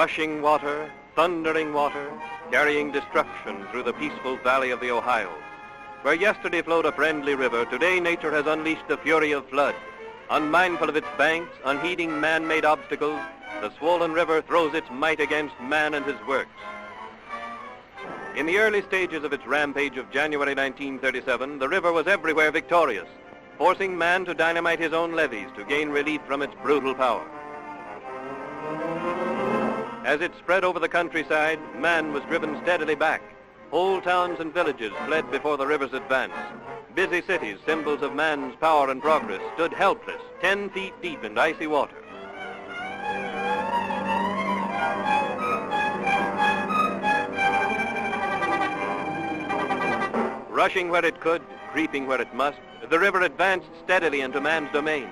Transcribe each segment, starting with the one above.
Rushing water, thundering water, carrying destruction through the peaceful valley of the Ohio. Where yesterday flowed a friendly river, today nature has unleashed the fury of flood. Unmindful of its banks, unheeding man-made obstacles, the swollen river throws its might against man and his works. In the early stages of its rampage of January 1937, the river was everywhere victorious, forcing man to dynamite his own levees to gain relief from its brutal power. As it spread over the countryside, man was driven steadily back. Whole towns and villages fled before the river's advance. Busy cities, symbols of man's power and progress, stood helpless, 10 feet deep in icy water. Rushing where it could, creeping where it must, the river advanced steadily into man's domain.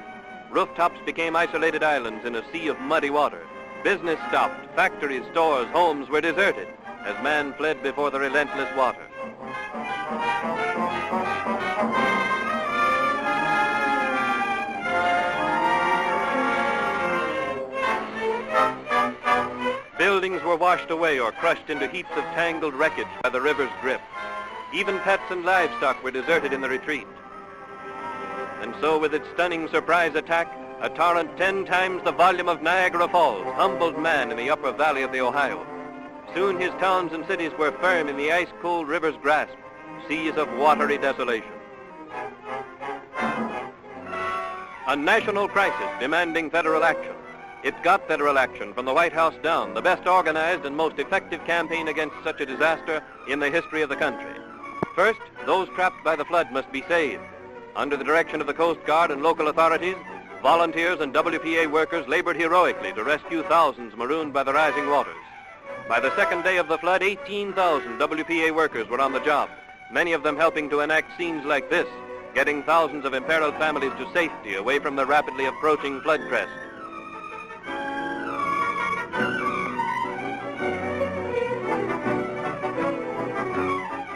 Rooftops became isolated islands in a sea of muddy water. Business stopped, factories, stores, homes were deserted as man fled before the relentless water. Buildings were washed away or crushed into heaps of tangled wreckage by the river's grip. Even pets and livestock were deserted in the retreat. And so, with its stunning surprise attack, a torrent 10 times the volume of Niagara Falls humbled man in the upper valley of the Ohio. Soon his towns and cities were firm in the ice-cold river's grasp, seas of watery desolation. A national crisis demanding federal action. It got federal action from the White House down, the best organized and most effective campaign against such a disaster in the history of the country. First, those trapped by the flood must be saved. Under the direction of the Coast Guard and local authorities, volunteers and WPA workers labored heroically to rescue thousands marooned by the rising waters. By the second day of the flood, 18,000 WPA workers were on the job, many of them helping to enact scenes like this, getting thousands of imperiled families to safety away from the rapidly approaching flood crest.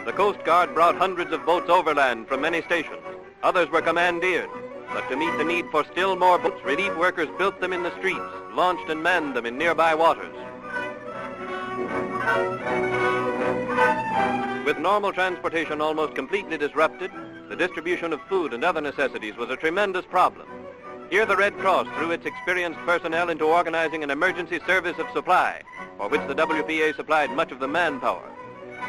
The Coast Guard brought hundreds of boats overland from many stations. Others were commandeered. But to meet the need for still more boats, relief workers built them in the streets, launched and manned them in nearby waters. With normal transportation almost completely disrupted, the distribution of food and other necessities was a tremendous problem. Here the Red Cross threw its experienced personnel into organizing an emergency service of supply, for which the WPA supplied much of the manpower.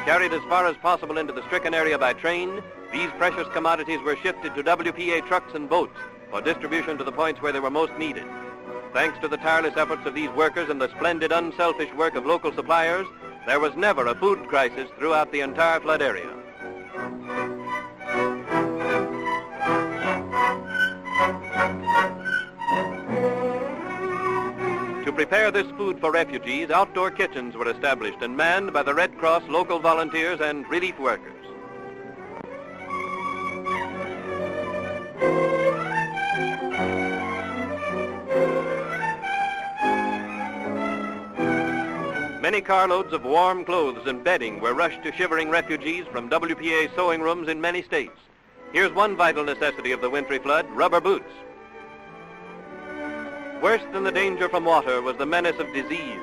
Carried as far as possible into the stricken area by train, these precious commodities were shifted to WPA trucks and boats for distribution to the points where they were most needed. Thanks to the tireless efforts of these workers and the splendid, unselfish work of local suppliers, there was never a food crisis throughout the entire flood area. To prepare this food for refugees, outdoor kitchens were established and manned by the Red Cross, local volunteers, and relief workers. Many carloads of warm clothes and bedding were rushed to shivering refugees from WPA sewing rooms in many states. Here's one vital necessity of the wintry flood: rubber boots. Worse than the danger from water was the menace of disease.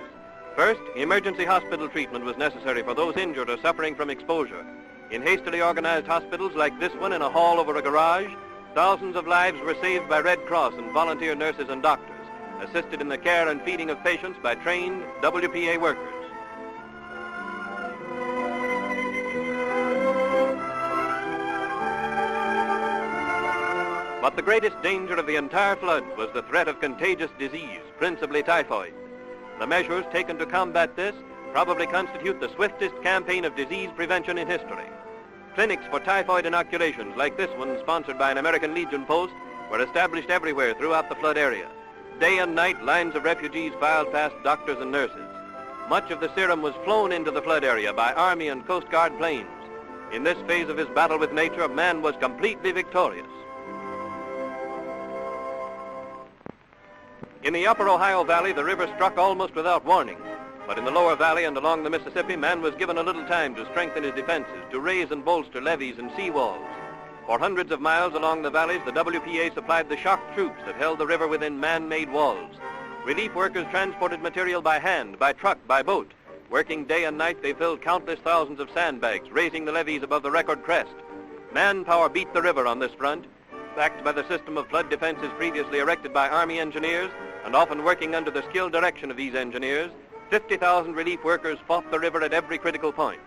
First, emergency hospital treatment was necessary for those injured or suffering from exposure. In hastily organized hospitals like this one in a hall over a garage, thousands of lives were saved by Red Cross and volunteer nurses and doctors, assisted in the care and feeding of patients by trained WPA workers. But the greatest danger of the entire flood was the threat of contagious disease, principally typhoid. The measures taken to combat this probably constitute the swiftest campaign of disease prevention in history. Clinics for typhoid inoculations like this one, sponsored by an American Legion post, were established everywhere throughout the flood area. Day and night, lines of refugees filed past doctors and nurses. Much of the serum was flown into the flood area by Army and Coast Guard planes. In this phase of his battle with nature, man was completely victorious. In the upper Ohio Valley, the river struck almost without warning. But in the lower valley and along the Mississippi, man was given a little time to strengthen his defenses, to raise and bolster levees and seawalls. For hundreds of miles along the valleys, the WPA supplied the shock troops that held the river within man-made walls. Relief workers transported material by hand, by truck, by boat. Working day and night, they filled countless thousands of sandbags, raising the levees above the record crest. Manpower beat the river on this front, backed by the system of flood defenses previously erected by Army engineers, and often working under the skilled direction of these engineers. 50,000 relief workers fought the river at every critical point.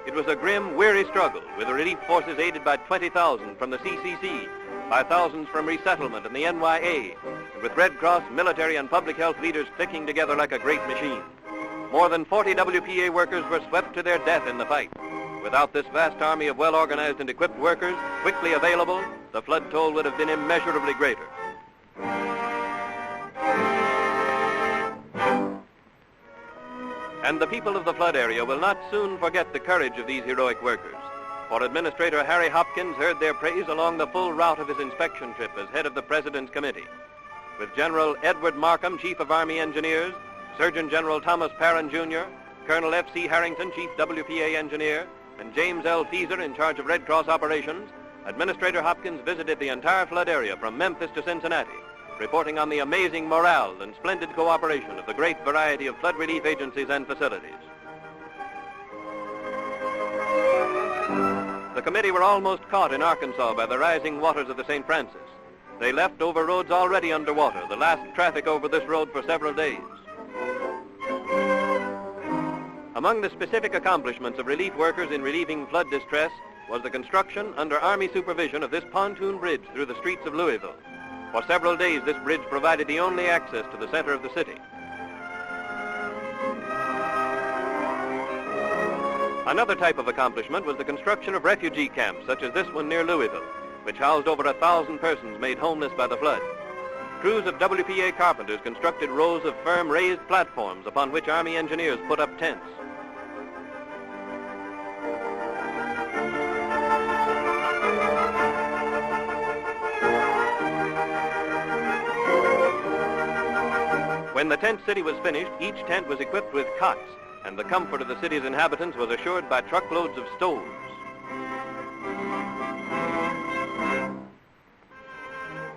It was a grim, weary struggle, with the relief forces aided by 20,000 from the CCC, by thousands from resettlement and the NYA, and with Red Cross, military, and public health leaders clicking together like a great machine. More than 40 WPA workers were swept to their death in the fight. Without this vast army of well-organized and equipped workers, quickly available, the flood toll would have been immeasurably greater. And the people of the flood area will not soon forget the courage of these heroic workers. For Administrator Harry Hopkins heard their praise along the full route of his inspection trip as head of the President's Committee. With General Edward Markham, Chief of Army Engineers, Surgeon General Thomas Parran, Jr., Colonel F.C. Harrington, Chief WPA Engineer, and James L. Fieser in charge of Red Cross operations, Administrator Hopkins visited the entire flood area from Memphis to Cincinnati, reporting on the amazing morale and splendid cooperation of the great variety of flood relief agencies and facilities. The committee were almost caught in Arkansas by the rising waters of the St. Francis. They left over roads already underwater, the last traffic over this road for several days. Among the specific accomplishments of relief workers in relieving flood distress was the construction under Army supervision of this pontoon bridge through the streets of Louisville. For several days, this bridge provided the only access to the center of the city. Another type of accomplishment was the construction of refugee camps, such as this one near Louisville, which housed over 1,000 persons made homeless by the flood. Crews of WPA carpenters constructed rows of firm raised platforms upon which Army engineers put up tents. When the tent city was finished, each tent was equipped with cots, and the comfort of the city's inhabitants was assured by truckloads of stoves.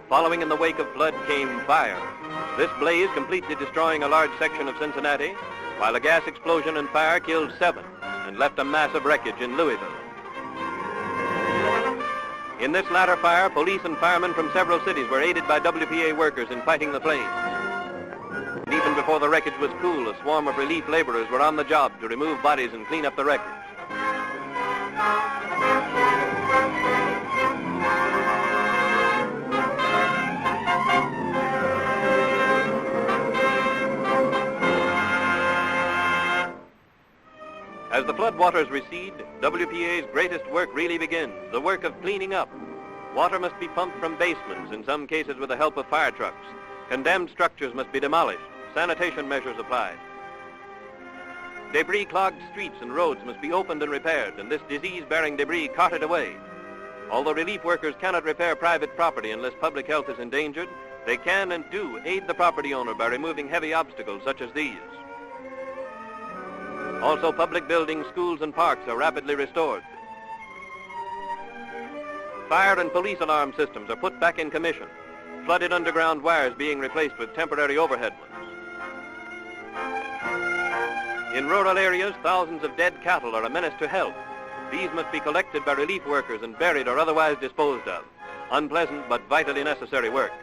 Following in the wake of flood came fire. This blaze completely destroying a large section of Cincinnati, while a gas explosion and fire killed 7 and left a mass of wreckage in Louisville. In this latter fire, police and firemen from several cities were aided by WPA workers in fighting the flames. And even before the wreckage was cool, a swarm of relief laborers were on the job to remove bodies and clean up the wreckage. As the floodwaters recede, WPA's greatest work really begins, the work of cleaning up. Water must be pumped from basements, in some cases with the help of fire trucks. Condemned structures must be demolished, sanitation measures applied. Debris-clogged streets and roads must be opened and repaired, and this disease-bearing debris carted away. Although relief workers cannot repair private property unless public health is endangered, they can and do aid the property owner by removing heavy obstacles such as these. Also, public buildings, schools, and parks are rapidly restored. Fire and police alarm systems are put back in commission, flooded underground wires being replaced with temporary overhead ones. In rural areas, thousands of dead cattle are a menace to health. These must be collected by relief workers and buried or otherwise disposed of. Unpleasant but vitally necessary work.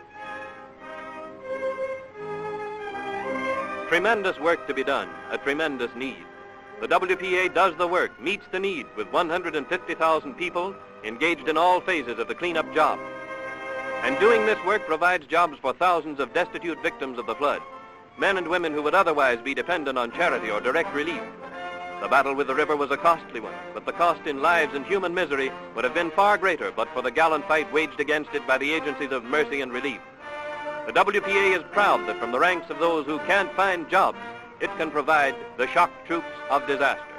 Tremendous work to be done, a tremendous need. The WPA does the work, meets the need with 150,000 people engaged in all phases of the cleanup job. And doing this work provides jobs for thousands of destitute victims of the flood, men and women who would otherwise be dependent on charity or direct relief. The battle with the river was a costly one, but the cost in lives and human misery would have been far greater but for the gallant fight waged against it by the agencies of mercy and relief. The WPA is proud that from the ranks of those who can't find jobs, it can provide the shock troops of disaster.